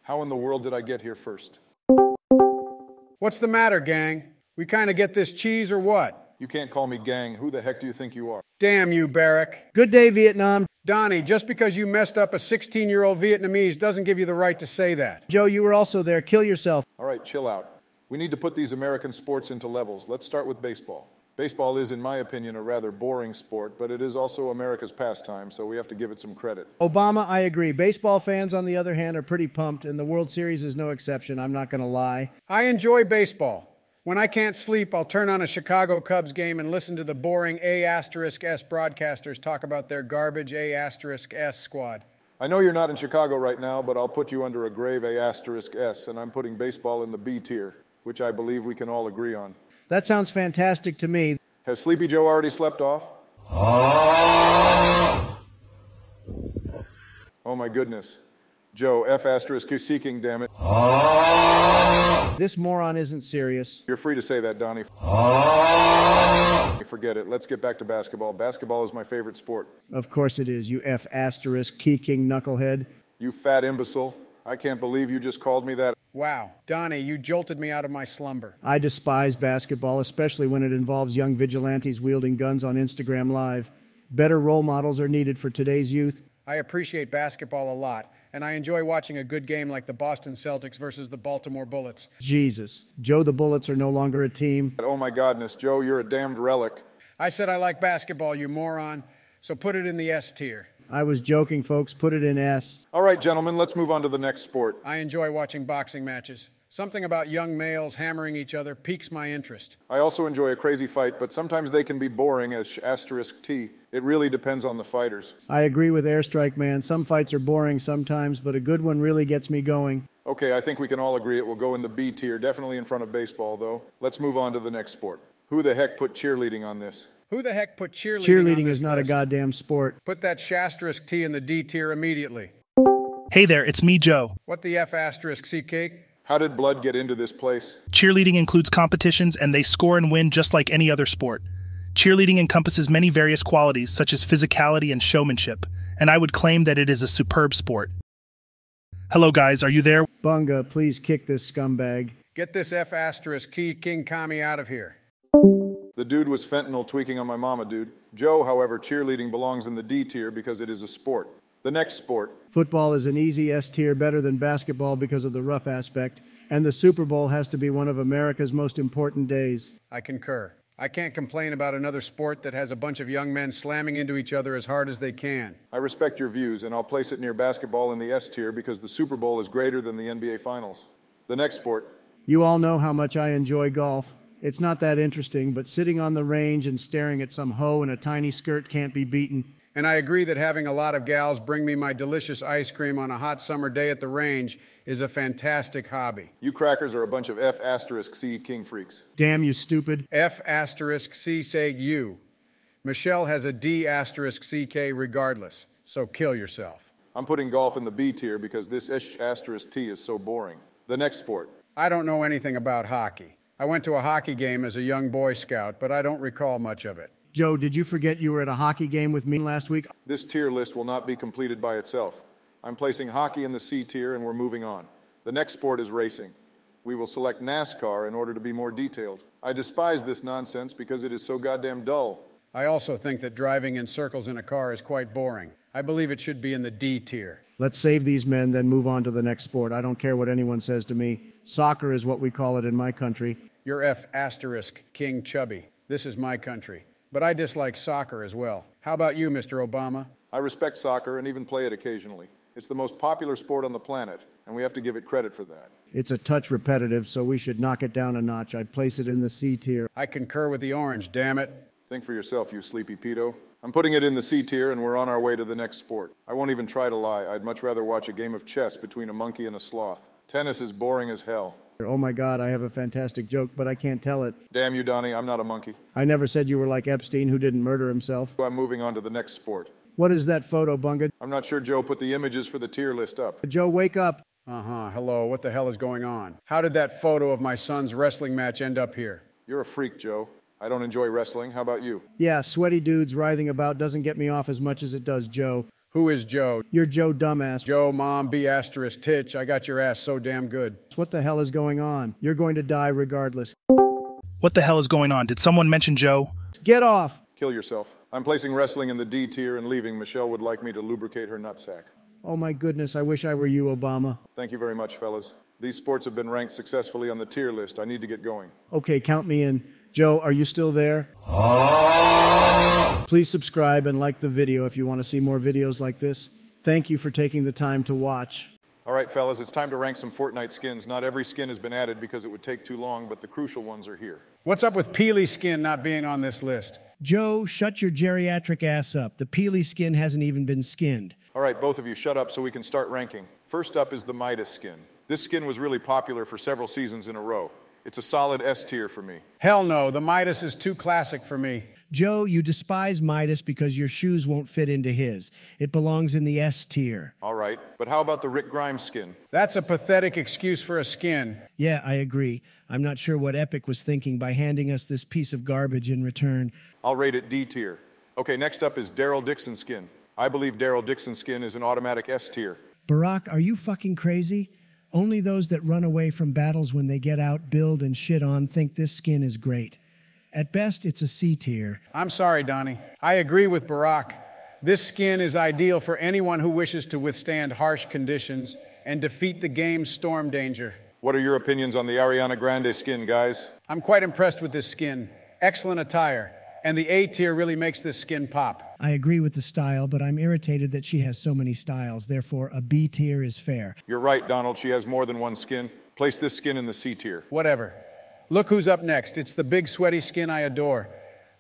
How in the world did I get here first? What's the matter, gang? We kind of get this cheese or what? You can't call me gang. Who the heck do you think you are? Damn you, Barrack. Good day, Vietnam. Donnie, just because you messed up a 16-year-old Vietnamese doesn't give you the right to say that. Joe, you were also there. Kill yourself. All right, chill out. We need to put these American sports into levels. Let's start with baseball. Baseball is, in my opinion, a rather boring sport, but it is also America's pastime, so we have to give it some credit. Obama, I agree. Baseball fans, on the other hand, are pretty pumped, and the World Series is no exception. I'm not going to lie. I enjoy baseball. When I can't sleep, I'll turn on a Chicago Cubs game and listen to the boring A*S broadcasters talk about their garbage A*S squad. I know you're not in Chicago right now, but I'll put you under a grave A*S, and I'm putting baseball in the B tier, which I believe we can all agree on. That sounds fantastic to me. Has Sleepy Joe already slept off? Oh my goodness. Joe, F***seeking, damn it. This moron isn't serious. You're free to say that, Donnie. Forget it. Let's get back to basketball. Basketball is my favorite sport. Of course it is, you F***keeking knucklehead. You fat imbecile. I can't believe you just called me that. Wow, Donnie, you jolted me out of my slumber. I despise basketball, especially when it involves young vigilantes wielding guns on Instagram Live. Better role models are needed for today's youth. I appreciate basketball a lot, and I enjoy watching a good game like the Boston Celtics versus the Baltimore Bullets. Jesus. Joe, the Bullets are no longer a team. Oh my godness, Joe, you're a damned relic. I said I like basketball, you moron, so put it in the S tier. I was joking, folks. Put it in S. All right, gentlemen, let's move on to the next sport. I enjoy watching boxing matches. Something about young males hammering each other piques my interest. I also enjoy a crazy fight, but sometimes they can be boring as *T. It really depends on the fighters. I agree with Airstrike Man. Some fights are boring sometimes, but a good one really gets me going. Okay, I think we can all agree it will go in the B tier, definitely in front of baseball, though. Let's move on to the next sport. Who the heck put cheerleading on this? Who the heck put cheerleading Cheerleading on this is not list? a goddamn sport. Put that *T in the D tier immediately. Hey there, it's me, Joe. What the F***C? How did blood get into this place? Cheerleading includes competitions, and they score and win just like any other sport. Cheerleading encompasses many various qualities, such as physicality and showmanship, and I would claim that it is a superb sport. Hello, guys, are you there? Bunga, please kick this scumbag. Get this F***key King Kami out of here. The dude was fentanyl tweaking on my mama, dude. Joe, however, cheerleading belongs in the D tier because it is a sport. The next sport. Football is an easy S tier, better than basketball because of the rough aspect, and the Super Bowl has to be one of America's most important days. I concur. I can't complain about another sport that has a bunch of young men slamming into each other as hard as they can. I respect your views, and I'll place it near basketball in the S tier because the Super Bowl is greater than the NBA Finals. The next sport. You all know how much I enjoy golf. It's not that interesting, but sitting on the range and staring at some hoe in a tiny skirt can't be beaten. And I agree that having a lot of gals bring me my delicious ice cream on a hot summer day at the range is a fantastic hobby. You crackers are a bunch of F***C king freaks. Damn you, stupid. F***C say you. Michelle has a D***CK regardless, so kill yourself. I'm putting golf in the B tier because this *T is so boring. The next sport. I don't know anything about hockey. I went to a hockey game as a young Boy Scout, but I don't recall much of it. Joe, did you forget you were at a hockey game with me last week? This tier list will not be completed by itself. I'm placing hockey in the C tier and we're moving on. The next sport is racing. We will select NASCAR in order to be more detailed. I despise this nonsense because it is so goddamn dull. I also think that driving in circles in a car is quite boring. I believe it should be in the D tier. Let's save these men, then move on to the next sport. I don't care what anyone says to me. Soccer is what we call it in my country. You're F***King Chubby. This is my country. But I dislike soccer as well. How about you, Mr. Obama? I respect soccer and even play it occasionally. It's the most popular sport on the planet, and we have to give it credit for that. It's a touch repetitive, so we should knock it down a notch. I'd place it in the C tier. I concur with the orange, damn it. Think for yourself, you sleepy pedo. I'm putting it in the C tier, and we're on our way to the next sport. I won't even try to lie. I'd much rather watch a game of chess between a monkey and a sloth. Tennis is boring as hell. Oh my God, I have a fantastic joke, but I can't tell it. Damn you, Donnie, I'm not a monkey. I never said you were like Epstein, who didn't murder himself. I'm moving on to the next sport. What is that photo, Bunga? I'm not sure Joe put the images for the tier list up. Joe, wake up. Hello, what the hell is going on? How did that photo of my son's wrestling match end up here? You're a freak, Joe. I don't enjoy wrestling. How about you? Yeah, sweaty dudes writhing about doesn't get me off as much as it does Joe. Who is Joe? You're Joe Dumbass. Joe, Mom, B asterisk Titch. I got your ass so damn good. What the hell is going on? You're going to die regardless. What the hell is going on? Did someone mention Joe? Get off! Kill yourself. I'm placing wrestling in the D tier and leaving. Michelle would like me to lubricate her nutsack. Oh my goodness, I wish I were you, Obama. Thank you very much, fellas. These sports have been ranked successfully on the tier list. I need to get going. Okay, count me in. Joe, are you still there? Please subscribe and like the video if you want to see more videos like this. Thank you for taking the time to watch. All right, fellas, it's time to rank some Fortnite skins. Not every skin has been added because it would take too long, but the crucial ones are here. What's up with Peely skin not being on this list? Joe, shut your geriatric ass up. The Peely skin hasn't even been skinned. All right, both of you, shut up so we can start ranking. First up is the Midas skin. This skin was really popular for several seasons in a row. It's a solid S tier for me. Hell no, the Midas is too classic for me. Joe, you despise Midas because your shoes won't fit into his. It belongs in the S tier. All right, but how about the Rick Grimes skin? That's a pathetic excuse for a skin. Yeah, I agree. I'm not sure what Epic was thinking by handing us this piece of garbage in return. I'll rate it D tier. Okay, next up is Daryl Dixon skin. I believe Daryl Dixon skin is an automatic S tier. Barack, are you fucking crazy? Only those that run away from battles when they get out, build, and shit on think this skin is great. At best, it's a C tier. I'm sorry, Donnie. I agree with Barack. This skin is ideal for anyone who wishes to withstand harsh conditions and defeat the game's storm danger. What are your opinions on the Ariana Grande skin, guys? I'm quite impressed with this skin. Excellent attire. And the A tier really makes this skin pop. I agree with the style, but I'm irritated that she has so many styles. Therefore, a B tier is fair. You're right, Donald. She has more than one skin. Place this skin in the C tier. Whatever. Look who's up next. It's the big sweaty skin I adore.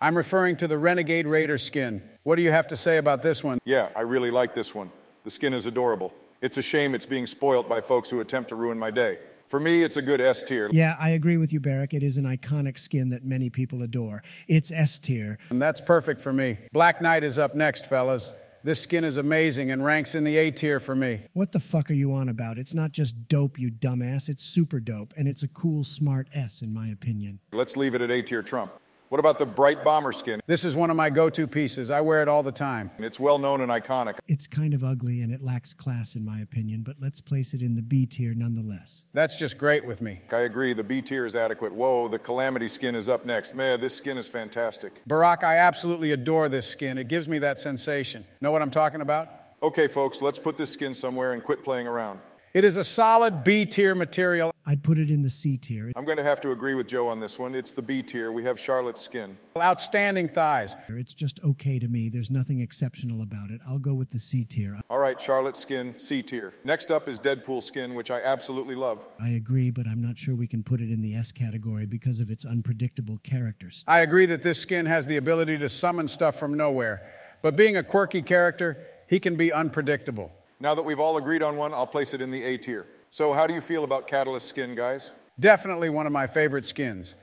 I'm referring to the Renegade Raider skin. What do you have to say about this one? Yeah, I really like this one. The skin is adorable. It's a shame it's being spoilt by folks who attempt to ruin my day. For me, it's a good S tier. Yeah, I agree with you, Barrick. It is an iconic skin that many people adore. It's S tier. And that's perfect for me. Black Knight is up next, fellas. This skin is amazing and ranks in the A tier for me. What the fuck are you on about? It's not just dope, you dumbass. It's super dope, and it's a cool, smart S, in my opinion. Let's leave it at A tier Trump. What about the Bright Bomber skin? This is one of my go-to pieces. I wear it all the time. It's well known and iconic. It's kind of ugly and it lacks class in my opinion, but let's place it in the B tier nonetheless. That's just great with me. I agree, the B tier is adequate. Whoa, the Calamity skin is up next. Man, this skin is fantastic. Barack, I absolutely adore this skin. It gives me that sensation. Know what I'm talking about? Okay, folks, let's put this skin somewhere and quit playing around. It is a solid B tier material. I'd put it in the C tier. I'm going to have to agree with Joe on this one. It's the B tier. We have Charlotte's skin. Outstanding thighs. It's just okay to me. There's nothing exceptional about it. I'll go with the C tier. All right, Charlotte's skin, C tier. Next up is Deadpool skin, which I absolutely love. I agree, but I'm not sure we can put it in the S category because of its unpredictable characters. I agree that this skin has the ability to summon stuff from nowhere. But being a quirky character, he can be unpredictable. Now that we've all agreed on one, I'll place it in the A tier. So how do you feel about Catalyst skin, guys? Definitely one of my favorite skins.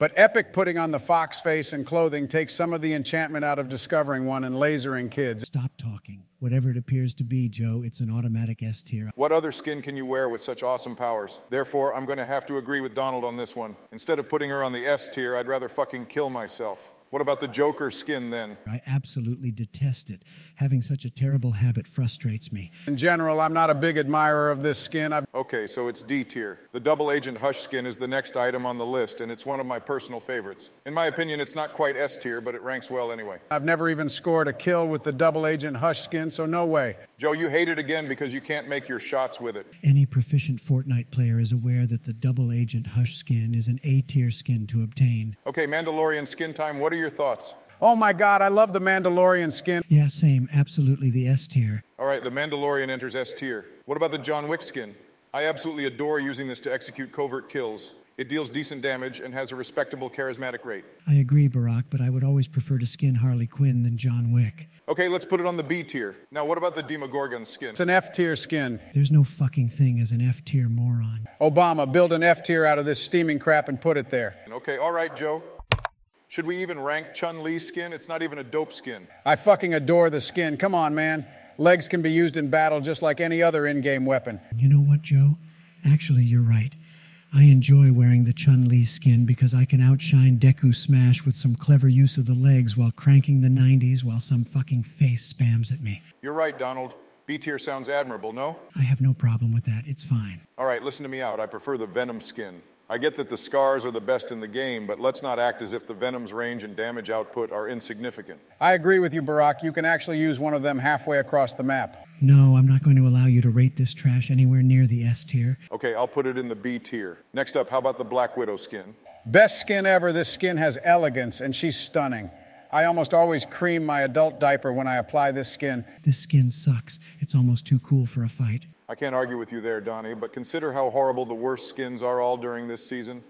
But Epic putting on the fox face and clothing takes some of the enchantment out of discovering one and lasering kids. Stop talking. Whatever it appears to be, Joe, it's an automatic S tier. What other skin can you wear with such awesome powers? Therefore, I'm going to have to agree with Donald on this one. Instead of putting her on the S tier, I'd rather fucking kill myself. What about the Joker skin, then? I absolutely detest it. Having such a terrible habit frustrates me. In general, I'm not a big admirer of this skin. Okay, so it's D tier. The Double Agent Hush skin is the next item on the list, and it's one of my personal favorites. In my opinion, it's not quite S tier, but it ranks well anyway. I've never even scored a kill with the Double Agent Hush skin, so no way. Joe, you hate it again because you can't make your shots with it. Any proficient Fortnite player is aware that the Double Agent Hush skin is an A tier skin to obtain. Okay, Mandalorian skin time, what are your thoughts? Oh my God, I love the Mandalorian skin. Yeah, same. Absolutely the S tier. All right, the Mandalorian enters S tier. What about the John Wick skin? I absolutely adore using this to execute covert kills. It deals decent damage and has a respectable charismatic rate. I agree, Barack, but I would always prefer to skin Harley Quinn than John Wick. Okay, let's put it on the B tier. Now, what about the Demogorgon skin? It's an F tier skin. There's no fucking thing as an F tier moron. Obama, build an F tier out of this steaming crap and put it there. Okay, all right, Joe. Should we even rank Chun-Li's skin? It's not even a dope skin. I fucking adore the skin. Come on, man. Legs can be used in battle just like any other in-game weapon. You know what, Joe? Actually, you're right. I enjoy wearing the Chun-Li skin because I can outshine Deku Smash with some clever use of the legs while cranking the 90s while some fucking face spams at me. You're You're right, Donald. B tier sounds admirable, no? I have no problem with that. It's fine. All right, listen to me out. I prefer the Venom skin. I get that the scars are the best in the game, but let's not act as if the Venom's range and damage output are insignificant. I agree with you, Barack. You can actually use one of them halfway across the map. No, I'm not going to allow you to rate this trash anywhere near the S tier. Okay, I'll put it in the B tier. Next up, how about the Black Widow skin? Best skin ever. This skin has elegance, and she's stunning. I almost always cream my adult diaper when I apply this skin. This skin sucks. It's almost too cool for a fight. I can't argue with you there, Donnie, but consider how horrible the worst skins are all during this season.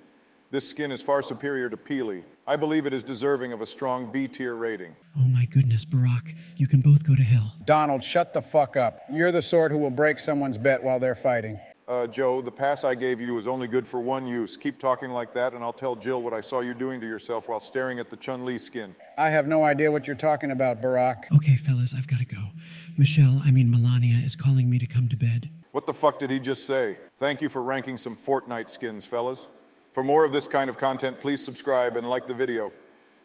This skin is far superior to Peely. I believe it is deserving of a strong B tier rating. Oh my goodness, Barack. You can both go to hell. Donald, shut the fuck up. You're the sort who will break someone's bet while they're fighting. Joe, the pass I gave you was only good for one use. Keep talking like that, and I'll tell Jill what I saw you doing to yourself while staring at the Chun-Li skin. I have no idea what you're talking about, Barack. Okay, fellas, I've got to go. Melania is calling me to come to bed. What the fuck did he just say? Thank you for ranking some Fortnite skins, fellas. For more of this kind of content, please subscribe and like the video.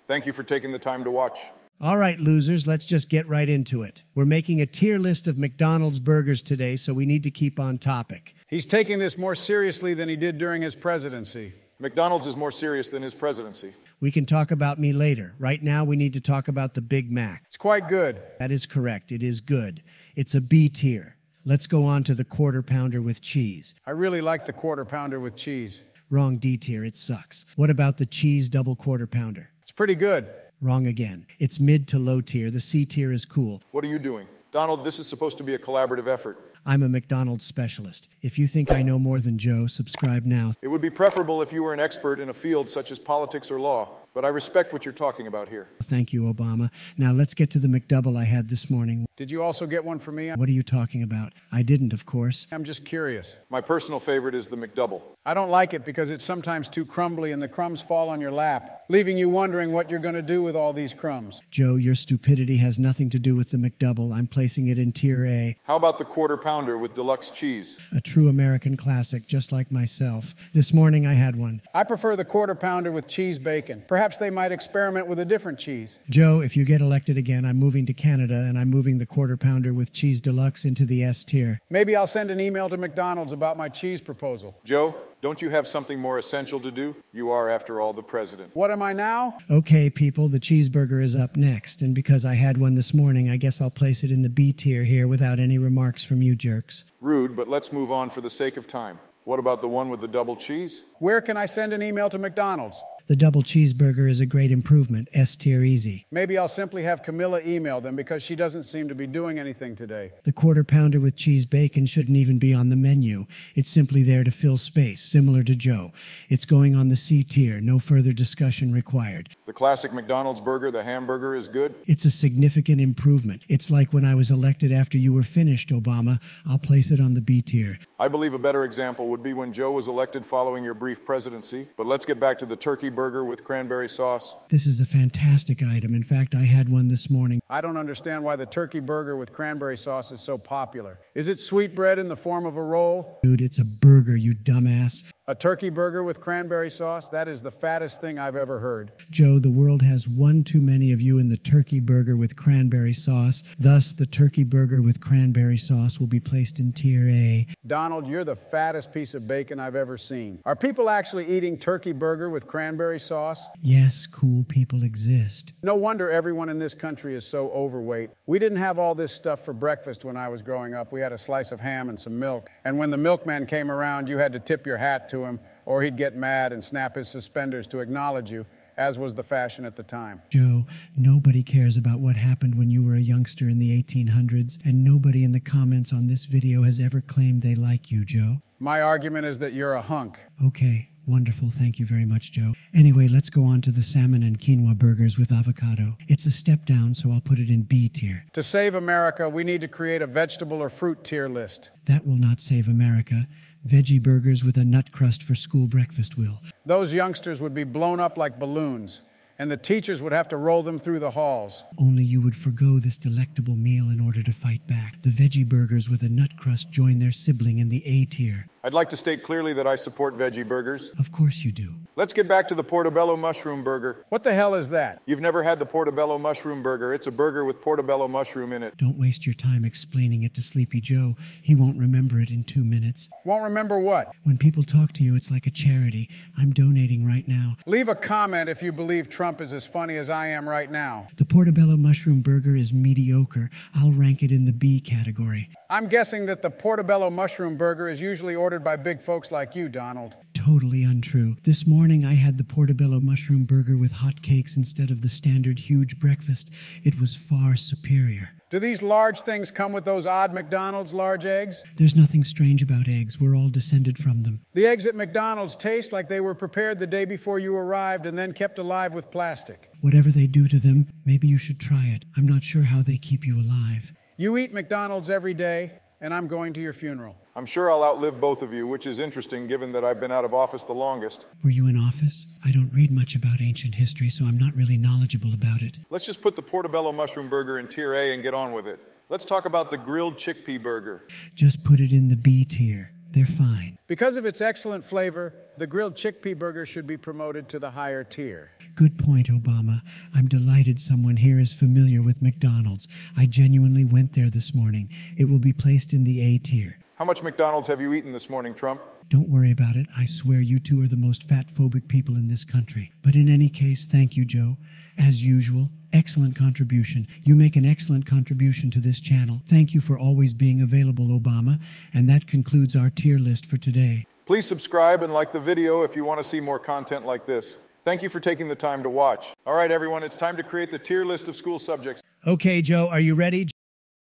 Thank you for taking the time to watch. All right, losers, let's just get right into it. We're making a tier list of McDonald's burgers today, so we need to keep on topic. He's taking this more seriously than he did during his presidency. McDonald's is more serious than his presidency. We can talk about me later. Right now, we need to talk about the Big Mac. It's quite good. That is correct. It is good. It's a B tier. Let's go on to the Quarter Pounder with cheese. I really like the Quarter Pounder with cheese. Wrong D tier. It sucks. What about the cheese double Quarter Pounder? It's pretty good. Wrong again. It's mid to low tier. The C tier is cool. What are you doing? Donald, this is supposed to be a collaborative effort. I'm a McDonald's specialist. If you think I know more than Joe, subscribe now. It would be preferable if you were an expert in a field such as politics or law, but I respect what you're talking about here. Thank you, Obama. Now let's get to the McDouble I had this morning. Did you also get one for me? What are you talking about? I didn't, of course. I'm just curious. My personal favorite is the McDouble. I don't like it because it's sometimes too crumbly and the crumbs fall on your lap, leaving you wondering what you're going to do with all these crumbs. Joe, your stupidity has nothing to do with the McDouble. I'm placing it in tier A. How about the Quarter Pounder with deluxe cheese? A true American classic, just like myself. This morning I had one. I prefer the Quarter Pounder with cheese bacon. Perhaps they might experiment with a different cheese. Joe, if you get elected again, I'm moving to Canada and I'm moving the Quarter Pounder with cheese deluxe into the S tier. Maybe I'll send an email to McDonald's about my cheese proposal. Joe, don't you have something more essential to do? You are, after all, the president. What am I now? Okay, people, the cheeseburger is up next, and because I had one this morning, I guess I'll place it in the B tier here without any remarks from you jerks. Rude, but let's move on for the sake of time. What about the one with the double cheese? Where can I send an email to McDonald's? The double cheeseburger is a great improvement. S tier easy. Maybe I'll simply have Camilla email them because she doesn't seem to be doing anything today. The Quarter Pounder with cheese bacon shouldn't even be on the menu. It's simply there to fill space, similar to Joe. It's going on the C tier. No further discussion required. The classic McDonald's burger, the hamburger, is good? It's a significant improvement. It's like when I was elected after you were finished, Obama. I'll place it on the B tier. I believe a better example would be when Joe was elected following your brief presidency. But let's get back to the turkey burger with cranberry sauce. This is a fantastic item. In fact, I had one this morning. I don't understand why the turkey burger with cranberry sauce is so popular. Is it sweetbread in the form of a roll? Dude, it's a burger, you dumbass. A turkey burger with cranberry sauce? That is the fattest thing I've ever heard. Joe, the world has one too many of you in the turkey burger with cranberry sauce. Thus, the turkey burger with cranberry sauce will be placed in tier A. Donald, you're the fattest piece of bacon I've ever seen. Are people actually eating turkey burger with cranberry sauce? Yes, cool people exist. No wonder everyone in this country is so overweight. We didn't have all this stuff for breakfast when I was growing up. We had a slice of ham and some milk. And when the milkman came around, you had to tip your hat to him, or he'd get mad and snap his suspenders to acknowledge you, as was the fashion at the time. Joe, nobody cares about what happened when you were a youngster in the 1800s, and nobody in the comments on this video has ever claimed they like you, Joe. My argument is that you're a hunk. Okay, wonderful. Thank you very much, Joe. Anyway, let's go on to the salmon and quinoa burgers with avocado. It's a step down, so I'll put it in B tier. To save America, we need to create a vegetable or fruit tier list. That will not save America. Veggie burgers with a nut crust for school breakfast will. Those youngsters would be blown up like balloons, and the teachers would have to roll them through the halls. Only you would forgo this delectable meal in order to fight back. The veggie burgers with a nut crust join their sibling in the A tier. I'd like to state clearly that I support veggie burgers. Of course you do. Let's get back to the portobello mushroom burger. What the hell is that? You've never had the portobello mushroom burger. It's a burger with portobello mushroom in it. Don't waste your time explaining it to Sleepy Joe. He won't remember it in 2 minutes. Won't remember what? When people talk to you, it's like a charity. I'm donating right now. Leave a comment if you believe Trump is as funny as I am right now. The portobello mushroom burger is mediocre. I'll rank it in the B category. I'm guessing that the portobello mushroom burger is usually ordered by big folks like you, Donald. Totally untrue. This morning I had the portobello mushroom burger with hot cakes instead of the standard huge breakfast. It was far superior. Do these large things come with those odd McDonald's large eggs? There's nothing strange about eggs. We're all descended from them. The eggs at McDonald's taste like they were prepared the day before you arrived and then kept alive with plastic. Whatever they do to them, maybe you should try it. I'm not sure how they keep you alive. You eat McDonald's every day, and I'm going to your funeral. I'm sure I'll outlive both of you, which is interesting given that I've been out of office the longest. Were you in office? I don't read much about ancient history, so I'm not really knowledgeable about it. Let's just put the portobello mushroom burger in tier A and get on with it. Let's talk about the grilled chickpea burger. Just put it in the B tier. They're fine. Because of its excellent flavor, the grilled chickpea burger should be promoted to the higher tier. Good point, Obama. I'm delighted someone here is familiar with McDonald's. I genuinely went there this morning. It will be placed in the A tier. How much McDonald's have you eaten this morning, Trump? Don't worry about it. I swear you two are the most fat-phobic people in this country. But in any case, thank you, Joe. As usual, excellent contribution. You make an excellent contribution to this channel. Thank you for always being available, Obama. And that concludes our tier list for today. Please subscribe and like the video if you want to see more content like this. Thank you for taking the time to watch. All right, everyone, it's time to create the tier list of school subjects. Okay, Joe, are you ready?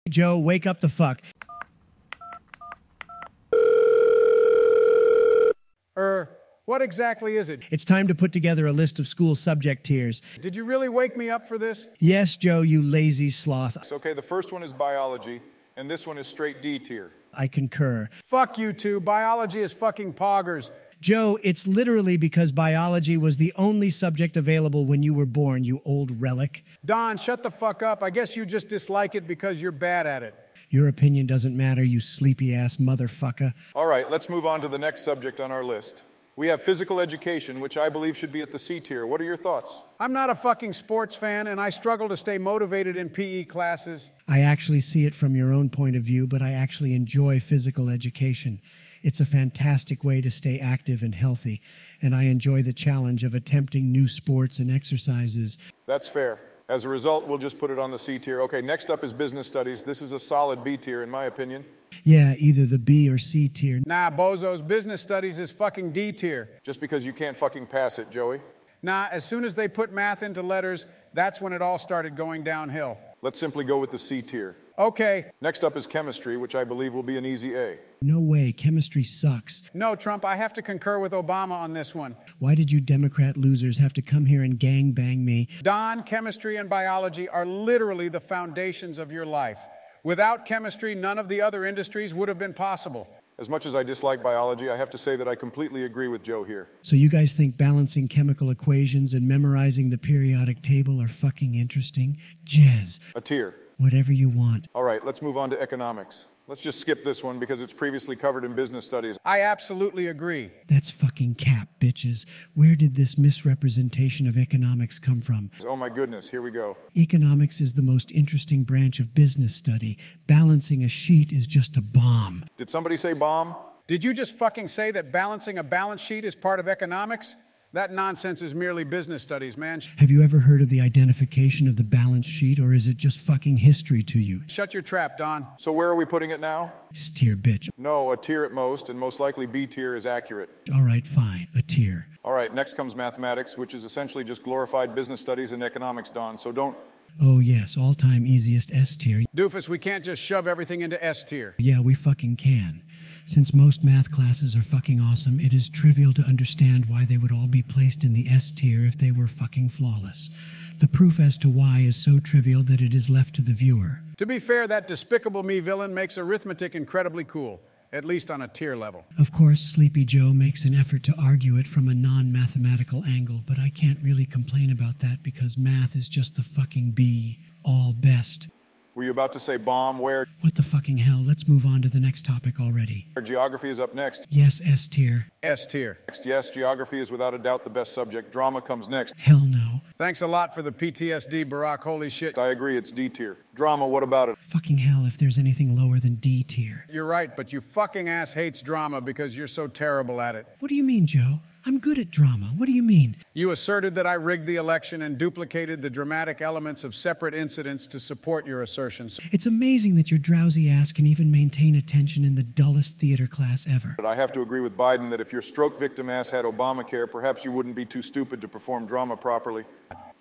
Joe, wake up the fuck. What exactly is it? It's time to put together a list of school subject tiers. Did you really wake me up for this? Yes, Joe, you lazy sloth. Okay, the first one is biology, and this one is straight D tier. I concur. Fuck you two. Biology is fucking poggers. Joe, it's literally because biology was the only subject available when you were born, you old relic. Don, shut the fuck up. I guess you just dislike it because you're bad at it. Your opinion doesn't matter, you sleepy-ass motherfucker. All right, let's move on to the next subject on our list. We have physical education, which I believe should be at the C tier. What are your thoughts? I'm not a fucking sports fan, and I struggle to stay motivated in PE classes. I actually see it from your own point of view, but I actually enjoy physical education. It's a fantastic way to stay active and healthy, and I enjoy the challenge of attempting new sports and exercises. That's fair. As a result, we'll just put it on the C tier. Okay, next up is business studies. This is a solid B tier, in my opinion. Yeah, either the B or C tier. Nah, bozos, business studies is fucking D tier. Just because you can't fucking pass it, Joey. Nah, as soon as they put math into letters, that's when it all started going downhill. Let's simply go with the C tier. Okay. Next up is chemistry, which I believe will be an easy A. No way, chemistry sucks. No, Trump, I have to concur with Obama on this one. Why did you Democrat losers have to come here and gang bang me? Don, chemistry and biology are literally the foundations of your life. Without chemistry, none of the other industries would have been possible. As much as I dislike biology, I have to say that I completely agree with Joe here. So you guys think balancing chemical equations and memorizing the periodic table are fucking interesting? Jez. A tier. Whatever you want. All right, let's move on to economics. Let's just skip this one because it's previously covered in business studies. I absolutely agree. That's fucking cap, bitches. Where did this misrepresentation of economics come from? Oh my goodness, here we go. Economics is the most interesting branch of business study. Balancing a sheet is just a bomb. Did somebody say bomb? Did you just fucking say that balancing a balance sheet is part of economics? That nonsense is merely business studies, man. Have you ever heard of the identification of the balance sheet, or is it just fucking history to you? Shut your trap, Don. So where are we putting it now? S tier, bitch. No, a tier at most, and most likely B tier is accurate. All right, fine. A tier. All right, next comes mathematics, which is essentially just glorified business studies and economics, Don, so don't... Oh yes, all-time easiest S tier. Doofus, we can't just shove everything into S tier. Yeah, we fucking can. Since most math classes are fucking awesome, it is trivial to understand why they would all be placed in the S tier if they were fucking flawless. The proof as to why is so trivial that it is left to the viewer. To be fair, that Despicable Me villain makes arithmetic incredibly cool, at least on a tier level. Of course, Sleepy Joe makes an effort to argue it from a non-mathematical angle, but I can't really complain about that because math is just the fucking B, all best. Were you about to say bomb? Where? What the fucking hell? Let's move on to the next topic already. Geography is up next. Yes, S tier. S tier. Next, yes, geography is without a doubt the best subject. Drama comes next. Hell no. Thanks a lot for the PTSD, Barack. Holy shit. I agree, it's D tier. Drama, what about it? Fucking hell if there's anything lower than D tier. You're right, but you fucking ass hates drama because you're so terrible at it. What do you mean, Joe? I'm good at drama. What do you mean? You asserted that I rigged the election and duplicated the dramatic elements of separate incidents to support your assertions. It's amazing that your drowsy ass can even maintain attention in the dullest theater class ever. But I have to agree with Biden that if your stroke victim ass had Obamacare, perhaps you wouldn't be too stupid to perform drama properly.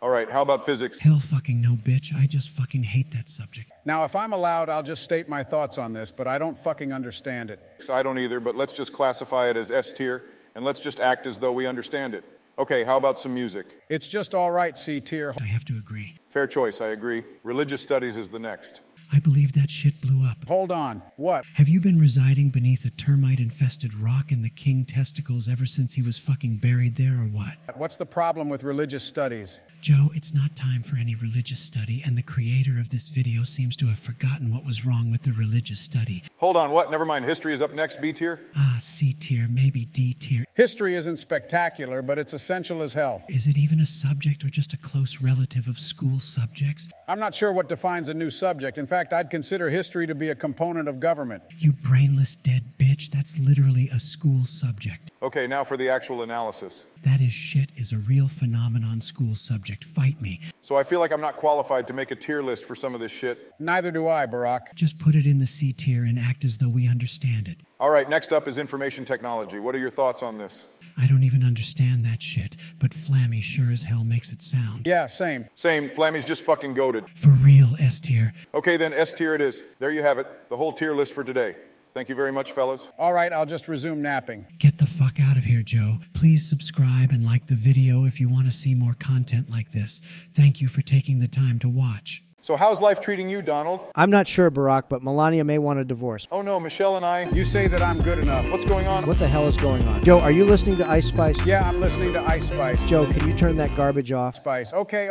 All right, how about physics? Hell fucking no, bitch. I just fucking hate that subject. Now, if I'm allowed, I'll just state my thoughts on this, but I don't fucking understand it. I don't either, but let's just classify it as S tier, and let's just act as though we understand it. Okay, how about some music? It's just all right, C tier. I have to agree. Fair choice, I agree. Religious studies is the next. I believe that shit blew up. Hold on. What? Have you been residing beneath a termite-infested rock in the king testicles ever since he was fucking buried there or what? What's the problem with religious studies? Joe, it's not time for any religious study, and the creator of this video seems to have forgotten what was wrong with the religious study. Hold on, what? Never mind, history is up next, B tier? Ah, C tier, maybe D tier. History isn't spectacular, but it's essential as hell. Is it even a subject or just a close relative of school subjects? I'm not sure what defines a new subject. In fact, I'd consider history to be a component of government. You brainless dead bitch, that's literally a school subject. Okay, now for the actual analysis. That is shit is a real phenomenon school subject. Fight me. So I feel like I'm not qualified to make a tier list for some of this shit. Neither do I, Barack. Just put it in the C tier and act as though we understand it. All right, next up is information technology. What are your thoughts on this? I don't even understand that shit, but Flammy sure as hell makes it sound. Yeah, same. Same, Flammy's just fucking goated. For real, S tier. Okay, then S tier it is. There you have it, the whole tier list for today. Thank you very much, fellas. All right, I'll just resume napping. Get the fuck out of here, Joe. Please subscribe and like the video if you want to see more content like this. Thank you for taking the time to watch. So how's life treating you, Donald? I'm not sure, Barack, but Melania may want a divorce. Oh no, Michelle and I. You say that I'm good enough. What's going on? What the hell is going on? Joe, are you listening to Ice Spice? Yeah, I'm listening to Ice Spice. Joe, can you turn that garbage off? Spice. Okay.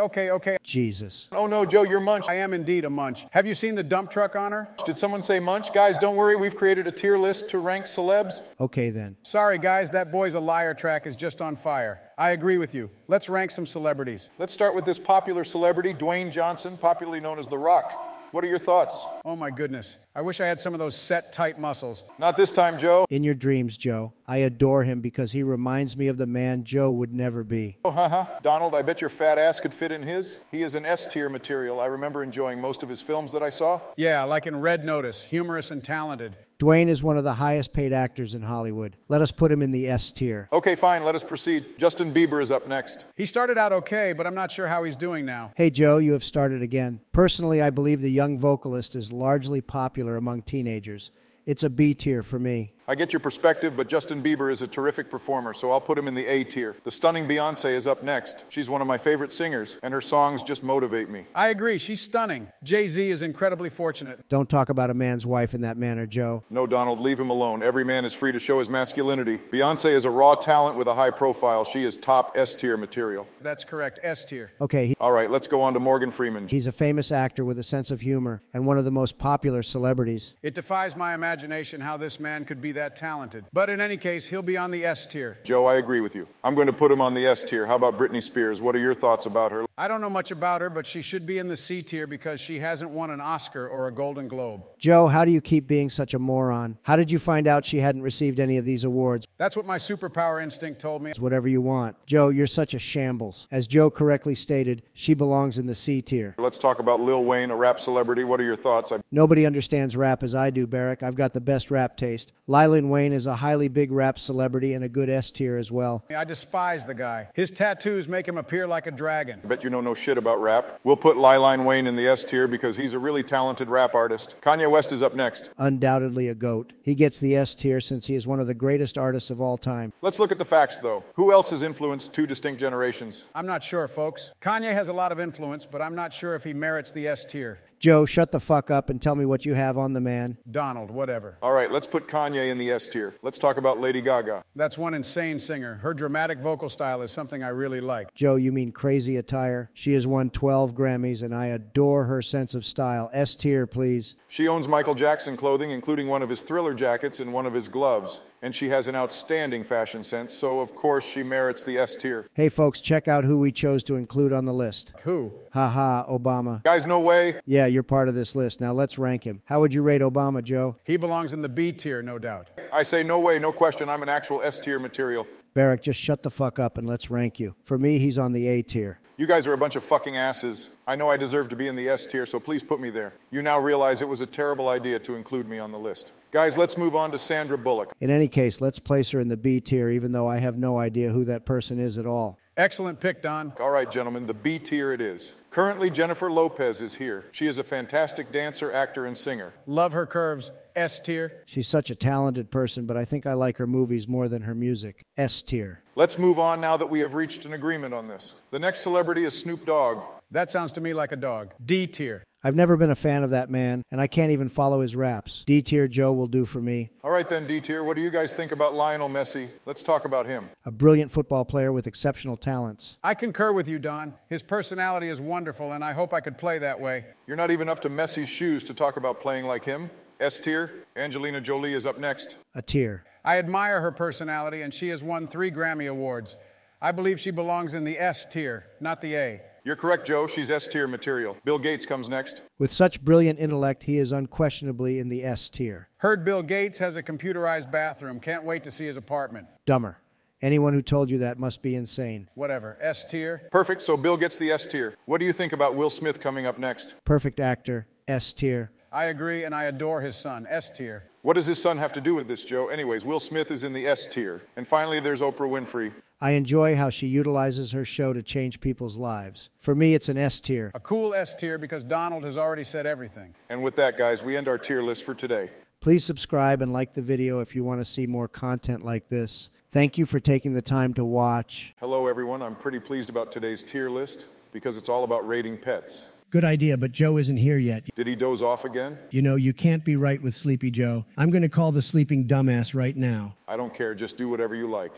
Jesus. Oh no, Joe, you're Munch. I am indeed a munch. Have you seen the dump truck on her? Did someone say Munch? Guys, don't worry, we've created a tier list to rank celebs. Okay then. Sorry, guys, that boy's a liar track is just on fire. I agree with you. Let's rank some celebrities. Let's start with this popular celebrity, Dwayne Johnson, popularly known as The Rock. What are your thoughts? Oh my goodness. I wish I had some of those set, tight muscles. Not this time, Joe. In your dreams, Joe. I adore him because he reminds me of the man Joe would never be. Oh, haha. Donald, I bet your fat ass could fit in his. He is an S-tier material. I remember enjoying most of his films that I saw. Yeah, like in Red Notice, humorous and talented. Dwayne is one of the highest paid actors in Hollywood. Let us put him in the S tier. Okay, fine, let us proceed. Justin Bieber is up next. He started out okay, but I'm not sure how he's doing now. Hey Joe, you have started again. Personally, I believe the young vocalist is largely popular among teenagers. It's a B tier for me. I get your perspective, but Justin Bieber is a terrific performer, so I'll put him in the A tier. The stunning Beyonce is up next. She's one of my favorite singers, and her songs just motivate me. I agree, she's stunning. Jay-Z is incredibly fortunate. Don't talk about a man's wife in that manner, Joe. No, Donald, leave him alone. Every man is free to show his masculinity. Beyonce is a raw talent with a high profile. She is top S-tier material. That's correct, S tier. Okay, All right, let's go on to Morgan Freeman. he's a famous actor with a sense of humor and one of the most popular celebrities. It defies my imagination how this man could be that talented. But in any case, he'll be on the S tier. Joe, I agree with you. I'm going to put him on the S tier. How about Britney Spears? What are your thoughts about her? I don't know much about her, but she should be in the C tier because she hasn't won an Oscar or a Golden Globe. Joe, how do you keep being such a moron? How did you find out she hadn't received any of these awards? That's what my superpower instinct told me. It's whatever you want. Joe, you're such a shambles. As Joe correctly stated, she belongs in the C tier. Let's talk about Lil Wayne, a rap celebrity. What are your thoughts? Nobody understands rap as I do, Barrick. I've got the best rap taste. Lylin Wayne is a highly big rap celebrity and a good S tier as well. I despise the guy. His tattoos make him appear like a dragon. I bet you know no shit about rap. We'll put Lil Wayne in the S tier because he's a really talented rap artist. Kanye West is up next. Undoubtedly a GOAT. He gets the S tier since he is one of the greatest artists of all time. Let's look at the facts, though. Who else has influenced two distinct generations? I'm not sure, folks. Kanye has a lot of influence, but I'm not sure if he merits the S tier. Joe, shut the fuck up and tell me what you have on the man. Donald, whatever. All right, let's put Kanye in the S tier. Let's talk about Lady Gaga. That's one insane singer. Her dramatic vocal style is something I really like. Joe, you mean crazy attire? She has won 12 Grammys, and I adore her sense of style. S tier, please. She owns Michael Jackson clothing, including one of his Thriller jackets and one of his gloves. And she has an outstanding fashion sense, so of course she merits the S tier. Hey folks, check out who we chose to include on the list. Who? Haha, Obama. Guys, no way. Yeah, you're part of this list. Now let's rank him. How would you rate Obama, Joe? He belongs in the B tier, no doubt. I say no way, no question. I'm an actual S tier material. Barrick, just shut the fuck up and let's rank you. For me, he's on the A tier. You guys are a bunch of fucking asses. I know I deserve to be in the S tier, so please put me there. You now realize it was a terrible idea to include me on the list. Guys, let's move on to Sandra Bullock. In any case, let's place her in the B tier, even though I have no idea who that person is at all. Excellent pick, Don. All right, gentlemen, the B tier it is. Currently, Jennifer Lopez is here. She is a fantastic dancer, actor, and singer. Love her curves. S tier. She's such a talented person, but I think I like her movies more than her music. S tier. Let's move on now that we have reached an agreement on this. The next celebrity is Snoop Dogg. That sounds to me like a dog. D tier. I've never been a fan of that man, and I can't even follow his raps. D tier Joe will do for me. All right then, D tier, what do you guys think about Lionel Messi? Let's talk about him. A brilliant football player with exceptional talents. I concur with you, Don. His personality is wonderful, and I hope I could play that way. You're not even up to Messi's shoes to talk about playing like him. S tier, Angelina Jolie is up next. A tier. I admire her personality, and she has won 3 Grammy Awards. I believe she belongs in the S tier, not the A. You're correct, Joe. She's S tier material. Bill Gates comes next. With such brilliant intellect, he is unquestionably in the S tier. Heard Bill Gates has a computerized bathroom. Can't wait to see his apartment. Dumber. Anyone who told you that must be insane. Whatever. S tier. Perfect, so Bill gets the S tier. What do you think about Will Smith coming up next? Perfect actor. S tier. I agree, and I adore his son. S tier. What does his son have to do with this, Joe? Anyways, Will Smith is in the S tier. And finally, there's Oprah Winfrey. I enjoy how she utilizes her show to change people's lives. For me, it's an S tier. A cool S tier because Donald has already said everything. And with that, guys, we end our tier list for today. Please subscribe and like the video if you want to see more content like this. Thank you for taking the time to watch. Hello, everyone. I'm pretty pleased about today's tier list because it's all about rating pets. Good idea, but Joe isn't here yet. Did he doze off again? You know, you can't be right with Sleepy Joe. I'm going to call the sleeping dumbass right now. I don't care. Just do whatever you like.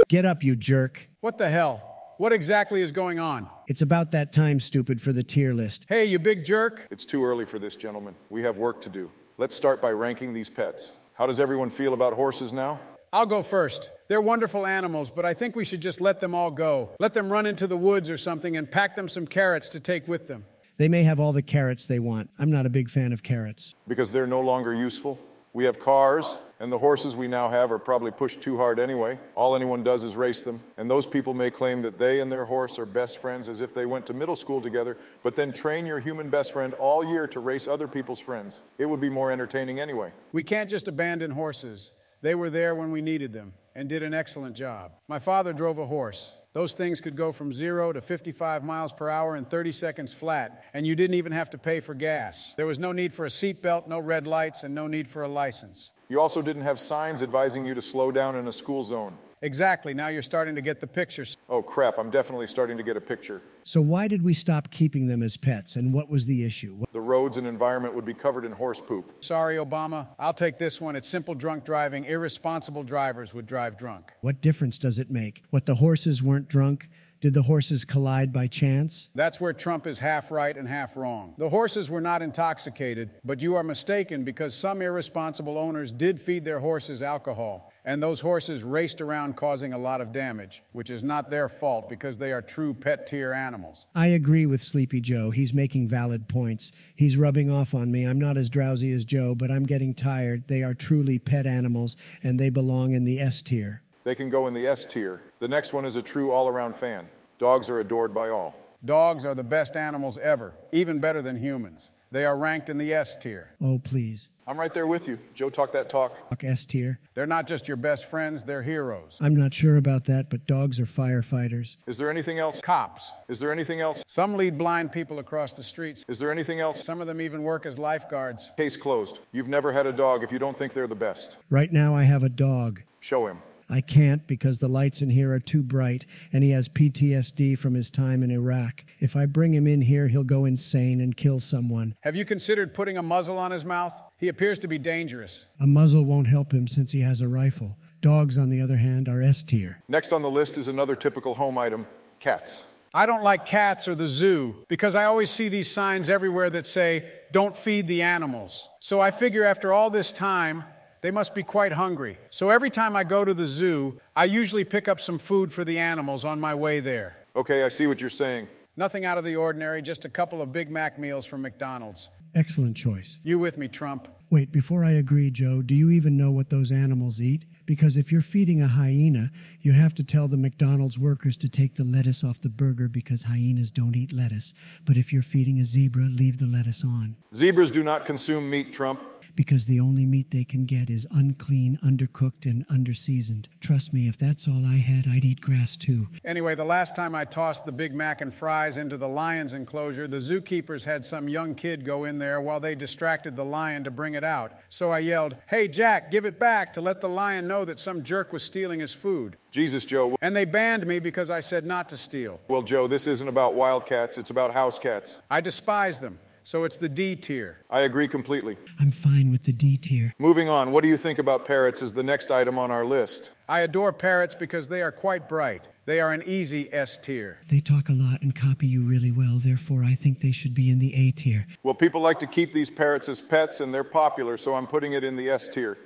Get up, you jerk. What the hell? What exactly is going on? It's about that time, stupid, for the tier list. Hey, you big jerk. It's too early for this, gentlemen. We have work to do. Let's start by ranking these pets. How does everyone feel about horses now? I'll go first. They're wonderful animals, but I think we should just let them all go. Let them run into the woods or something and pack them some carrots to take with them. They may have all the carrots they want. I'm not a big fan of carrots. Because they're no longer useful? We have cars, and the horses we now have are probably pushed too hard anyway. All anyone does is race them. And those people may claim that they and their horse are best friends as if they went to middle school together, but then train your human best friend all year to race other people's friends. It would be more entertaining anyway. We can't just abandon horses. They were there when we needed them and did an excellent job. My father drove a horse. Those things could go from 0 to 55 miles per hour in 30 seconds flat, and you didn't even have to pay for gas. There was no need for a seatbelt, no red lights, and no need for a license. You also didn't have signs advising you to slow down in a school zone. Exactly. Now you're starting to get the picture. Oh crap, I'm definitely starting to get a picture. So why did we stop keeping them as pets, and what was the issue? The roads and environment would be covered in horse poop. Sorry, Obama. I'll take this one. It's simple drunk driving. Irresponsible drivers would drive drunk. What difference does it make? What, the horses weren't drunk? Did the horses collide by chance? That's where Trump is half right and half wrong. The horses were not intoxicated, but you are mistaken because some irresponsible owners did feed their horses alcohol. And those horses raced around causing a lot of damage, which is not their fault because they are true pet tier animals. I agree with Sleepy Joe. He's making valid points. He's rubbing off on me. I'm not as drowsy as Joe, but I'm getting tired. They are truly pet animals, and they belong in the S tier. They can go in the S tier. The next one is a true all-around fan. Dogs are adored by all. Dogs are the best animals ever, even better than humans. They are ranked in the S tier. Oh, please. I'm right there with you. Joe, talk that talk. S tier. They're not just your best friends, they're heroes. I'm not sure about that, but dogs are firefighters. Is there anything else? Cops. Is there anything else? Some lead blind people across the streets. Is there anything else? Some of them even work as lifeguards. Case closed. You've never had a dog if you don't think they're the best. Right now I have a dog. Show him. I can't because the lights in here are too bright, and he has PTSD from his time in Iraq. If I bring him in here, he'll go insane and kill someone. Have you considered putting a muzzle on his mouth? He appears to be dangerous. A muzzle won't help him since he has a rifle. Dogs, on the other hand, are S tier. Next on the list is another typical home item, cats. I don't like cats or the zoo because I always see these signs everywhere that say, "Don't feed the animals." So I figure after all this time, they must be quite hungry. So every time I go to the zoo, I usually pick up some food for the animals on my way there. Okay, I see what you're saying. Nothing out of the ordinary, just a couple of Big Mac meals from McDonald's. Excellent choice. You with me, Trump? Wait, before I agree, Joe, do you even know what those animals eat? Because if you're feeding a hyena, you have to tell the McDonald's workers to take the lettuce off the burger because hyenas don't eat lettuce. But if you're feeding a zebra, leave the lettuce on. Zebras do not consume meat, Trump. Because the only meat they can get is unclean, undercooked, and underseasoned. Trust me, if that's all I had, I'd eat grass too. Anyway, the last time I tossed the Big Mac and fries into the lion's enclosure, the zookeepers had some young kid go in there while they distracted the lion to bring it out. So I yelled, "Hey, Jack, give it back," to let the lion know that some jerk was stealing his food. Jesus, Joe. And they banned me because I said not to steal. Well, Joe, this isn't about wild cats, it's about house cats. I despise them. So it's the D tier. I agree completely. I'm fine with the D tier. Moving on, what do you think about parrots as the next item on our list? I adore parrots because they are quite bright. They are an easy S tier. They talk a lot and copy you really well, therefore I think they should be in the A tier. Well, people like to keep these parrots as pets and they're popular, so I'm putting it in the S tier.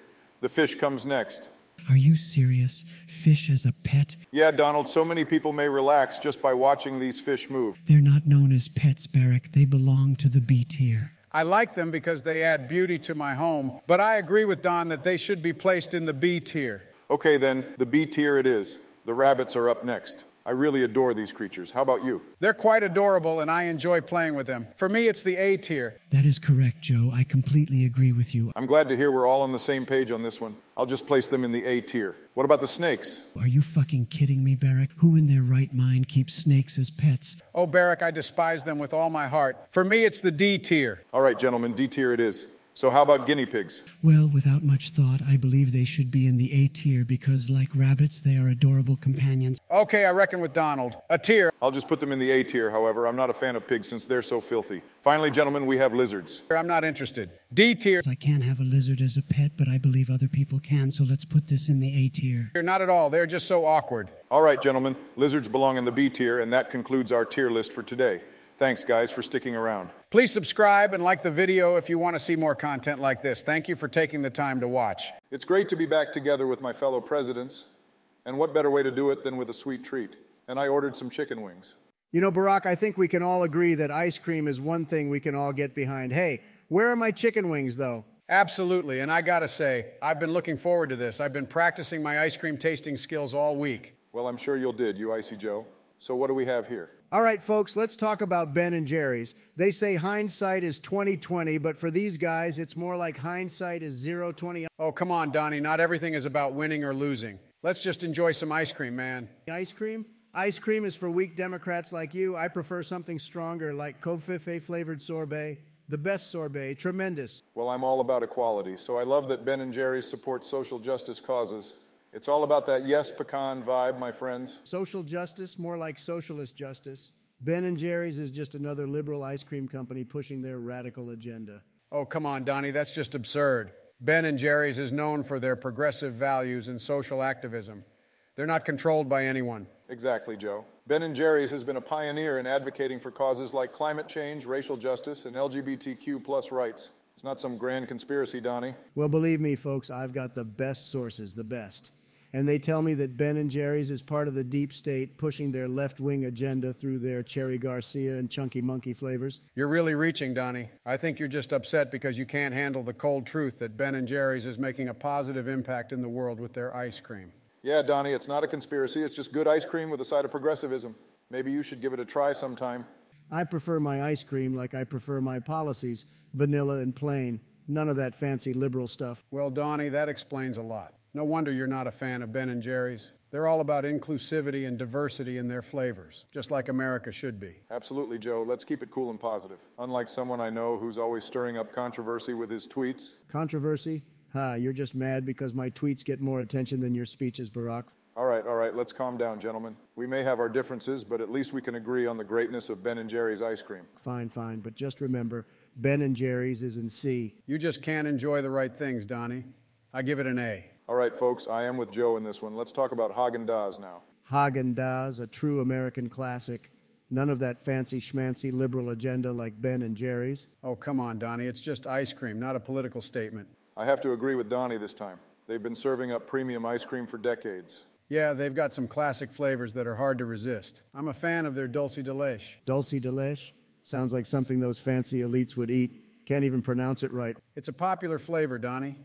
The fish comes next. Are you serious? Fish as a pet? Yeah, Donald, so many people may relax just by watching these fish move. They're not known as pets, Barrick. They belong to the B tier. I like them because they add beauty to my home, but I agree with Don that they should be placed in the B tier. Okay, then, the B tier it is. The rabbits are up next. I really adore these creatures. How about you? They're quite adorable, and I enjoy playing with them. For me, it's the A tier. That is correct, Joe. I completely agree with you. I'm glad to hear we're all on the same page on this one. I'll just place them in the A tier. What about the snakes? Are you fucking kidding me, Barrick? Who in their right mind keeps snakes as pets? Oh, Barrick, I despise them with all my heart. For me, it's the D tier. All right, gentlemen, D tier it is. So how about guinea pigs? Well, without much thought, I believe they should be in the A tier because, like rabbits, they are adorable companions. Okay, I reckon with Donald. A tier. I'll just put them in the A tier, however. I'm not a fan of pigs since they're so filthy. Finally, gentlemen, we have lizards. I'm not interested. D tier. I can't have a lizard as a pet, but I believe other people can, so let's put this in the A tier. Not at all. They're just so awkward. All right, gentlemen, lizards belong in the B tier, and that concludes our tier list for today. Thanks, guys, for sticking around. Please subscribe and like the video if you want to see more content like this. Thank you for taking the time to watch. It's great to be back together with my fellow presidents, and what better way to do it than with a sweet treat? And I ordered some chicken wings. You know, Barack, I think we can all agree that ice cream is one thing we can all get behind. Hey, where are my chicken wings, though? Absolutely, and I gotta say, I've been looking forward to this. I've been practicing my ice cream tasting skills all week. Well, I'm sure you'll did, you Icy Joe. So what do we have here? All right, folks, let's talk about Ben and Jerry's. They say hindsight is 20/20, but for these guys, it's more like hindsight is 0/20. Oh, come on, Donnie. Not everything is about winning or losing. Let's just enjoy some ice cream, man. Ice cream? Ice cream is for weak Democrats like you. I prefer something stronger like Kofife flavored sorbet. The best sorbet, tremendous. Well, I'm all about equality, so I love that Ben and Jerry's supports social justice causes. It's all about that yes pecan vibe, my friends. Social justice, more like socialist justice. Ben and Jerry's is just another liberal ice cream company pushing their radical agenda. Oh, come on, Donnie, that's just absurd. Ben and Jerry's is known for their progressive values and social activism. They're not controlled by anyone. Exactly, Joe. Ben and Jerry's has been a pioneer in advocating for causes like climate change, racial justice, and LGBTQ plus rights. It's not some grand conspiracy, Donnie. Well, believe me, folks, I've got the best sources, the best. And they tell me that Ben and Jerry's is part of the deep state pushing their left-wing agenda through their Cherry Garcia and Chunky Monkey flavors. You're really reaching, Donnie. I think you're just upset because you can't handle the cold truth that Ben and Jerry's is making a positive impact in the world with their ice cream. Yeah, Donnie, it's not a conspiracy. It's just good ice cream with a side of progressivism. Maybe you should give it a try sometime. I prefer my ice cream like I prefer my policies, vanilla and plain. None of that fancy liberal stuff. Well, Donnie, that explains a lot. No wonder you're not a fan of Ben and Jerry's. They're all about inclusivity and diversity in their flavors, just like America should be. Absolutely, Joe. Let's keep it cool and positive. Unlike someone I know who's always stirring up controversy with his tweets. Controversy? Ha, you're just mad because my tweets get more attention than your speeches, Barack. All right, let's calm down, gentlemen. We may have our differences, but at least we can agree on the greatness of Ben & Jerry's ice cream. Fine, but just remember, Ben & Jerry's is in C. You just can't enjoy the right things, Donnie. I give it an A. All right, folks, I am with Joe in this one. Let's talk about Haagen-Dazs now. Haagen-Dazs, a true American classic. None of that fancy schmancy liberal agenda like Ben & Jerry's. Oh, come on, Donnie. It's just ice cream, not a political statement. I have to agree with Donnie this time. They've been serving up premium ice cream for decades. Yeah, they've got some classic flavors that are hard to resist. I'm a fan of their dulce de leche. Dulce de leche? Sounds like something those fancy elites would eat. Can't even pronounce it right. It's a popular flavor, Donnie.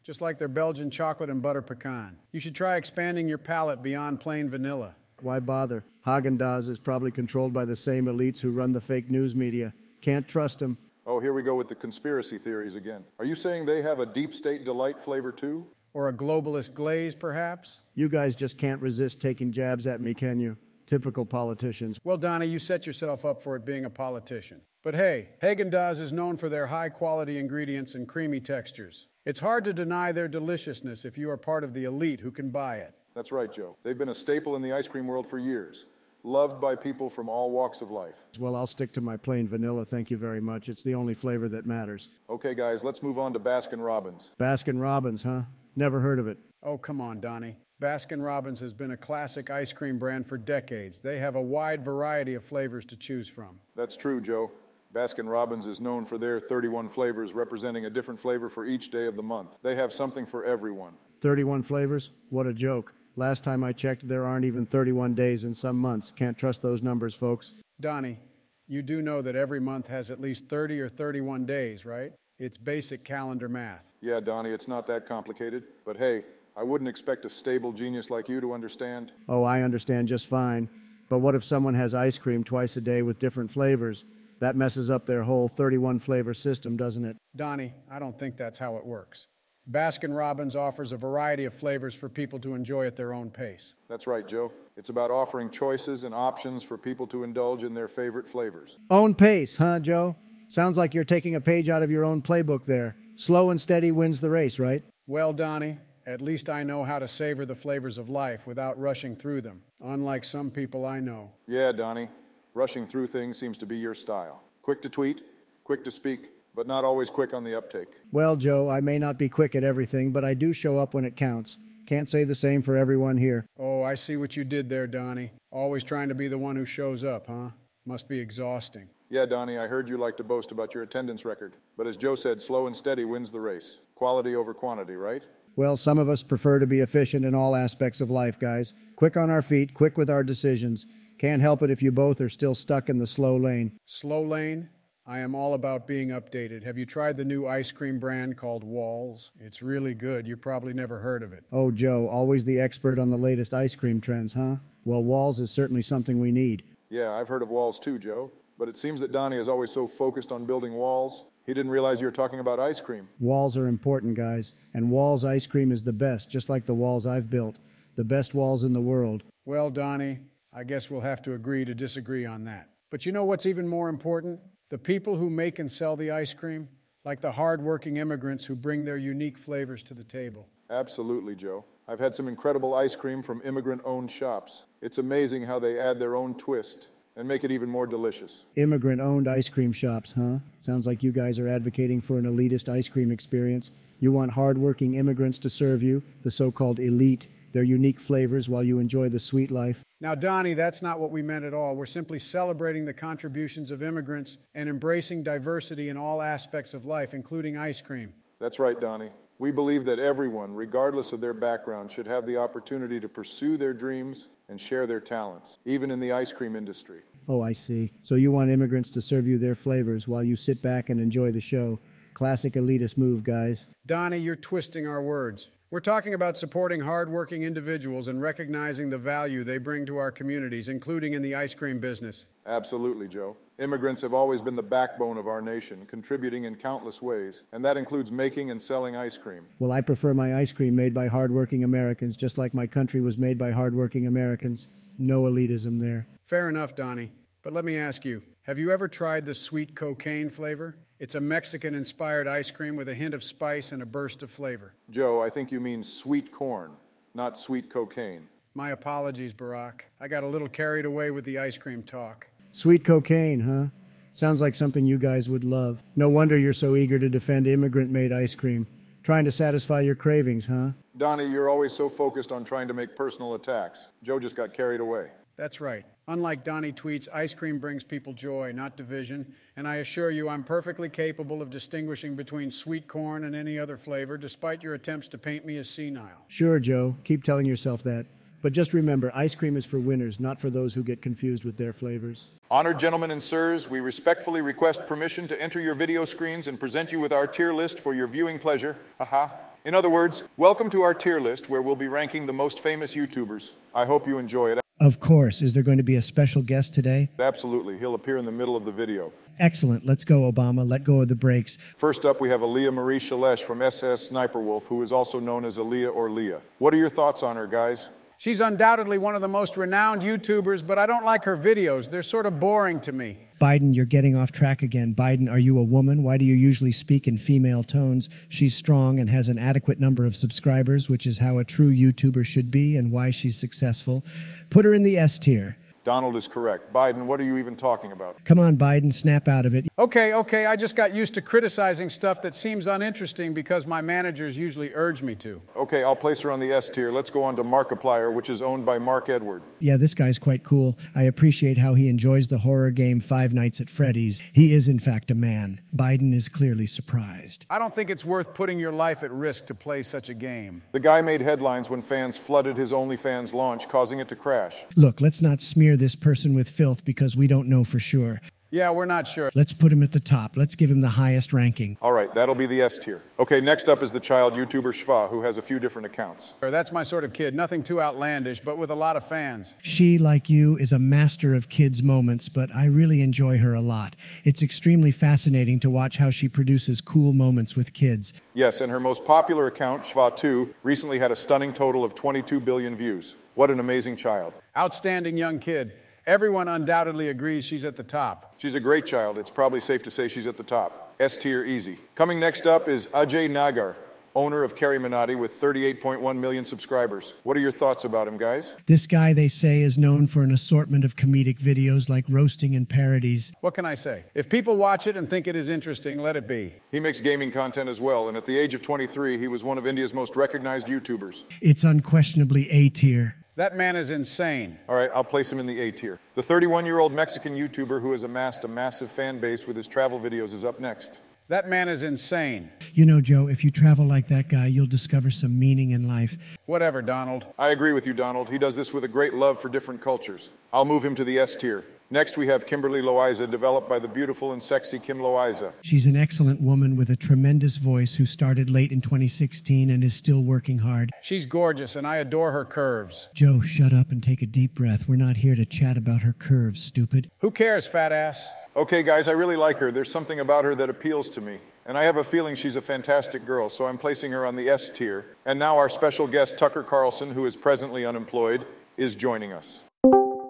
Just like their Belgian chocolate and butter pecan. You should try expanding your palate beyond plain vanilla. Why bother? Haagen-Dazs is probably controlled by the same elites who run the fake news media. Can't trust them. Oh, here we go with the conspiracy theories again. Are you saying they have a deep state delight flavor too? Or a globalist glaze, perhaps? You guys just can't resist taking jabs at me, can you? Typical politicians. Well, Donnie, you set yourself up for it being a politician. But hey, Haagen-Dazs is known for their high-quality ingredients and creamy textures. It's hard to deny their deliciousness if you are part of the elite who can buy it. That's right, Joe. They've been a staple in the ice cream world for years, loved by people from all walks of life. Well, I'll stick to my plain vanilla, thank you very much. It's the only flavor that matters. Okay, guys, let's move on to Baskin-Robbins. Baskin-Robbins, huh? Never heard of it. Oh, come on, Donnie. Baskin-Robbins has been a classic ice cream brand for decades. They have a wide variety of flavors to choose from. That's true, Joe. Baskin-Robbins is known for their 31 flavors, representing a different flavor for each day of the month. They have something for everyone. 31 flavors? What a joke. Last time I checked, there aren't even 31 days in some months. Can't trust those numbers, folks. Donnie, you do know that every month has at least 30 or 31 days, right? It's basic calendar math. Yeah, Donnie, it's not that complicated. But hey, I wouldn't expect a stable genius like you to understand. Oh, I understand just fine. But what if someone has ice cream twice a day with different flavors? That messes up their whole 31 flavor system, doesn't it? Donnie, I don't think that's how it works. Baskin-Robbins offers a variety of flavors for people to enjoy at their own pace. That's right, Joe. It's about offering choices and options for people to indulge in their favorite flavors. Own pace, huh, Joe? Sounds like you're taking a page out of your own playbook there. Slow and steady wins the race, right? Well, Donnie, at least I know how to savor the flavors of life without rushing through them, unlike some people I know. Yeah, Donnie. Rushing through things seems to be your style. Quick to tweet, quick to speak, but not always quick on the uptake. Well, Joe, I may not be quick at everything, but I do show up when it counts. Can't say the same for everyone here. Oh, I see what you did there, Donnie. Always trying to be the one who shows up, huh? Must be exhausting. Yeah, Donnie, I heard you like to boast about your attendance record. But as Joe said, slow and steady wins the race. Quality over quantity, right? Well, some of us prefer to be efficient in all aspects of life, guys. Quick on our feet, quick with our decisions. Can't help it if you both are still stuck in the slow lane. Slow lane? I am all about being updated. Have you tried the new ice cream brand called Walls? It's really good. You probably never heard of it. Oh, Joe, always the expert on the latest ice cream trends, huh? Well, Walls is certainly something we need. Yeah, I've heard of walls too, Joe. But it seems that Donnie is always so focused on building walls, he didn't realize you were talking about ice cream. Walls are important, guys. And Walls ice cream is the best, just like the walls I've built. The best walls in the world. Well, Donnie, I guess we'll have to agree to disagree on that. But you know what's even more important? The people who make and sell the ice cream, like the hard-working immigrants who bring their unique flavors to the table. Absolutely, Joe. I've had some incredible ice cream from immigrant-owned shops. It's amazing how they add their own twist and make it even more delicious. Immigrant-owned ice cream shops, huh? Sounds like you guys are advocating for an elitist ice cream experience. You want hard-working immigrants to serve you, the so-called elite, their unique flavors while you enjoy the sweet life. Now, Donnie, that's not what we meant at all. We're simply celebrating the contributions of immigrants and embracing diversity in all aspects of life, including ice cream. That's right, Donnie. We believe that everyone, regardless of their background, should have the opportunity to pursue their dreams and share their talents, even in the ice cream industry. Oh, I see. So you want immigrants to serve you their flavors while you sit back and enjoy the show. Classic elitist move, guys. Donnie, you're twisting our words. We're talking about supporting hardworking individuals and recognizing the value they bring to our communities, including in the ice cream business. Absolutely, Joe. Immigrants have always been the backbone of our nation, contributing in countless ways, and that includes making and selling ice cream. Well, I prefer my ice cream made by hardworking Americans, just like my country was made by hardworking Americans. No elitism there. Fair enough, Donnie. But let me ask you, Have you ever tried the sweet cocaine flavor? It's a Mexican-inspired ice cream with a hint of spice and a burst of flavor. Joe, I think you mean sweet corn, not sweet cocaine. My apologies, Barack. I got a little carried away with the ice cream talk. Sweet cocaine, huh? Sounds like something you guys would love. No wonder you're so eager to defend immigrant-made ice cream. Trying to satisfy your cravings, huh? Donnie, you're always so focused on trying to make personal attacks. Joe just got carried away. That's right. Unlike Donnie tweets, ice cream brings people joy, not division. And I assure you I'm perfectly capable of distinguishing between sweet corn and any other flavor, despite your attempts to paint me as senile. Sure, Joe. Keep telling yourself that. But just remember, ice cream is for winners, not for those who get confused with their flavors. Honored gentlemen and sirs, we respectfully request permission to enter your video screens and present you with our tier list for your viewing pleasure. Haha. In other words, welcome to our tier list where we'll be ranking the most famous YouTubers. I hope you enjoy it. Of course. Is there going to be a special guest today? Absolutely. He'll appear in the middle of the video. Excellent. Let's go, Obama. Let go of the brakes. First up, we have Aaliyah Marie Shalesh from SS Sniper Wolf, who is also known as Aaliyah or Leah. What are your thoughts on her, guys? She's undoubtedly one of the most renowned YouTubers, but I don't like her videos. They're sort of boring to me. Biden, you're getting off track again. Biden, are you a woman? Why do you usually speak in female tones? She's strong and has an adequate number of subscribers, which is how a true YouTuber should be and why she's successful. Put her in the S tier. Donald is correct. Biden, what are you even talking about? Come on, Biden, snap out of it. Okay, I just got used to criticizing stuff that seems uninteresting because my managers usually urge me to. Okay, I'll place her on the S tier. Let's go on to Markiplier, which is owned by Mark Edward. Yeah, this guy's quite cool. I appreciate how he enjoys the horror game Five Nights at Freddy's. He is, in fact, a man. Biden is clearly surprised. I don't think it's worth putting your life at risk to play such a game. The guy made headlines when fans flooded his OnlyFans launch, causing it to crash. Look, let's not smear this person with filth because we don't know for sure. Yeah, we're not sure. Let's put him at the top. Let's give him the highest ranking. All right, that'll be the S tier. Okay, next up is the child YouTuber Shva, who has a few different accounts. That's my sort of kid. Nothing too outlandish, but with a lot of fans. She, like you, is a master of kids' moments, but I really enjoy her a lot. It's extremely fascinating to watch how she produces cool moments with kids. Yes, and her most popular account, Shva2, recently had a stunning total of 22 billion views. What an amazing child. Outstanding young kid. Everyone undoubtedly agrees she's at the top. She's a great child. It's probably safe to say she's at the top. S tier easy. Coming next up is Ajay Nagar, owner of Kerry Minotti with 38.1 million subscribers. What are your thoughts about him, guys? This guy, they say, is known for an assortment of comedic videos like roasting and parodies. What can I say? If people watch it and think it is interesting, let it be. He makes gaming content as well, and at the age of 23, he was one of India's most recognized YouTubers. It's unquestionably A tier. That man is insane. All right, I'll place him in the A tier. The 31-year-old Mexican YouTuber who has amassed a massive fan base with his travel videos is up next. That man is insane. You know, Joe, if you travel like that guy, you'll discover some meaning in life. Whatever, Donald. I agree with you, Donald. He does this with a great love for different cultures. I'll move him to the S tier. Next, we have Kimberly Loaiza, developed by the beautiful and sexy Kim Loaiza. She's an excellent woman with a tremendous voice who started late in 2016 and is still working hard. She's gorgeous, and I adore her curves. Joe, shut up and take a deep breath. We're not here to chat about her curves, stupid. Who cares, fat ass? Okay, guys, I really like her. There's something about her that appeals to me. And I have a feeling she's a fantastic girl, so I'm placing her on the S tier. And now our special guest, Tucker Carlson, who is presently unemployed, is joining us.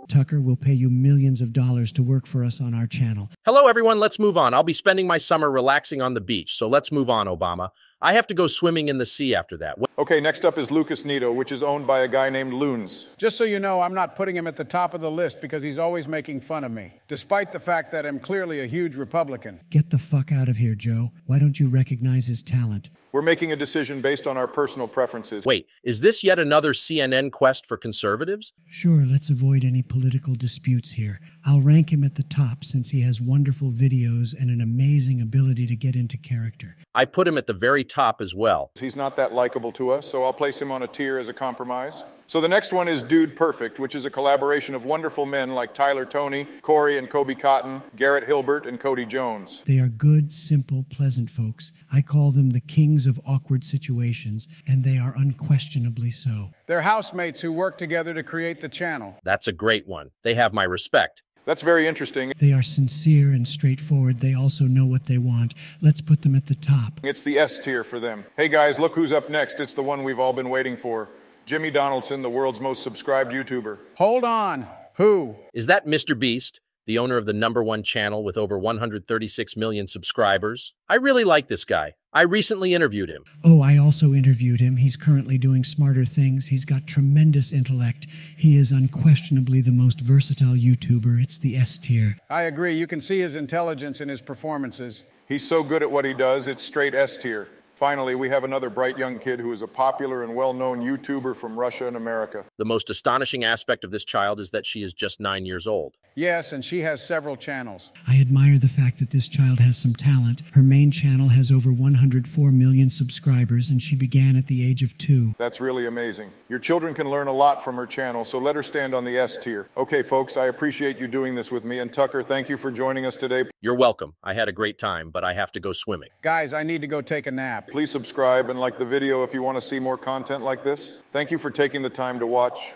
Tucker will pay you millions of dollars to work for us on our channel. Hello, everyone. Let's move on. I'll be spending my summer relaxing on the beach, so let's move on, Obama. I have to go swimming in the sea after that. Okay, next up is Lucas Nito, which is owned by a guy named Loons. Just so you know, I'm not putting him at the top of the list because he's always making fun of me, despite the fact that I'm clearly a huge Republican. Get the fuck out of here, Joe. Why don't you recognize his talent? We're making a decision based on our personal preferences. Wait, is this yet another CNN quest for conservatives? Sure, let's avoid any political disputes here. I'll rank him at the top since he has wonderful videos and an amazing ability to get into character. I put him at the very top as well. He's not that likable to us, so I'll place him on a tier as a compromise. So the next one is Dude Perfect, which is a collaboration of wonderful men like Tyler Toney, Corey and Kobe Cotton, Garrett Hilbert, and Cody Jones. They are good, simple, pleasant folks. I call them the kings of awkward situations, and they are unquestionably so. They're housemates who work together to create the channel. That's a great one. They have my respect. That's very interesting. They are sincere and straightforward. They also know what they want. Let's put them at the top. It's the S tier for them. Hey guys, look who's up next. It's the one we've all been waiting for. Jimmy Donaldson, the world's most subscribed YouTuber. Hold on. Who? Is that Mr. Beast? the owner of the #1 channel with over 136 million subscribers. I really like this guy. I recently interviewed him. Oh, I also interviewed him. He's currently doing smarter things. He's got tremendous intellect. He is unquestionably the most versatile YouTuber. It's the S tier. I agree. You can see his intelligence in his performances. He's so good at what he does, it's straight S tier. Finally, we have another bright young kid who is a popular and well-known YouTuber from Russia and America. The most astonishing aspect of this child is that she is just 9 years old. Yes, and she has several channels. I admire the fact that this child has some talent. Her main channel has over 104 million subscribers, and she began at the age of 2. That's really amazing. Your children can learn a lot from her channel, so let her stand on the S tier. Okay, folks, I appreciate you doing this with me. And Tucker, thank you for joining us today. You're welcome. I had a great time, but I have to go swimming. Guys, I need to go take a nap. Please subscribe and like the video if you want to see more content like this. Thank you for taking the time to watch.